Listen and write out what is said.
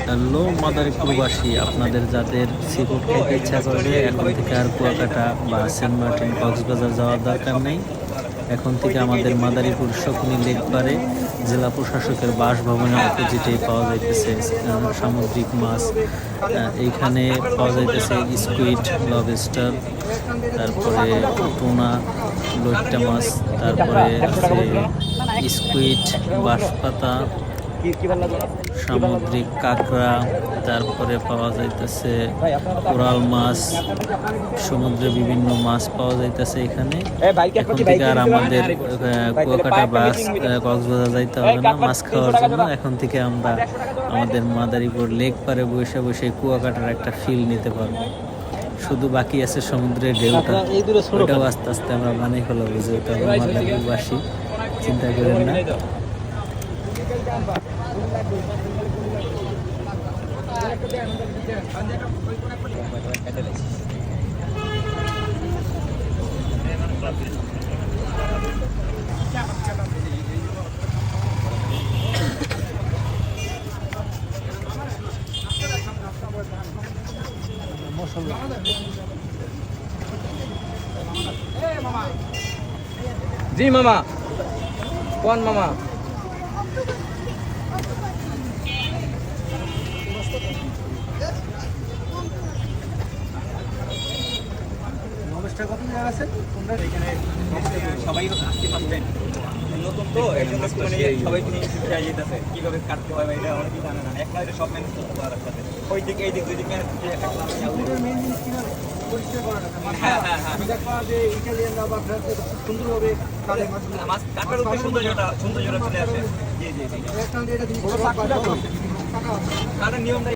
Hello মাদারীপুরবাসী, আপনাদের যাদের sea food খেতে ইচ্ছা করবে এখন থেকে আর কুয়াকাটা বা সেন্ট মার্টিন কক্সবাজার যাওয়ার দরকার নেই। এখন থেকে আমাদের মাদারীপুর শকুনি লেক পারে জেলা প্রশাসকের বাসভবনের অপোজিটে পাওয়া যাইতেছে সামুদ্রিক মাছ। এইখানে পাওয়া যাইতেছে স্কুইড, লবস্টার, তারপরে টুনা, লইট্টা মাছ, তারপরে আছে স্কুইড, বাঁশপাতা, সামুদ্রিক কাঁকড়া, তারপরে পাওয়া যাইতেছে কোরাল মাছ, সমুদ্রে বিভিন্ন মাছ পাওয়া যাইতেছে এখানে। এখন থেকে আর আমাদের কুয়াকাটা বা কক্সবাজার যাইতে হবে না মাছ খাওয়ার জন্য। এখন থেকে আমরা আমাদের মাদারীপুর লেক পারে বসে বসে কুয়াকাটার একটা ফিল নিতে পারবো। শুধু বাকি আছে সমুদ্রের ঢেউটা, ওইটাও আস্তে আস্তে আমরা বানিয়ে ফেলাবো, যেহেতু আমরা মাদারীপুরবাসী, চিন্তা করেন না। जी मामा, कौन मामा? সবাই আসতে পারবেন নতুন তো এই জন্য মানে সবাই শিখে যেতেছে কিভাবে কাটতে হয় এটা অনেকে জানে না। একটা এটা সব ম্যানেজ করতে পারার সাথে ওই দিক এই দিক দুই দিক ম্যানেজ করতে একটা মেইন জিনিস কি না পরিষ্কার করা না। হ্যাঁ হ্যাঁ হ্যাঁ দেখবা যে ইটালিয়ানরা বা সুন্দরভাবে কাটে মাছ কাটার উপরে সৌন্দর্যটা চলে আসে। জি জি জি একটা এটা দিন কাটার নিয়মটা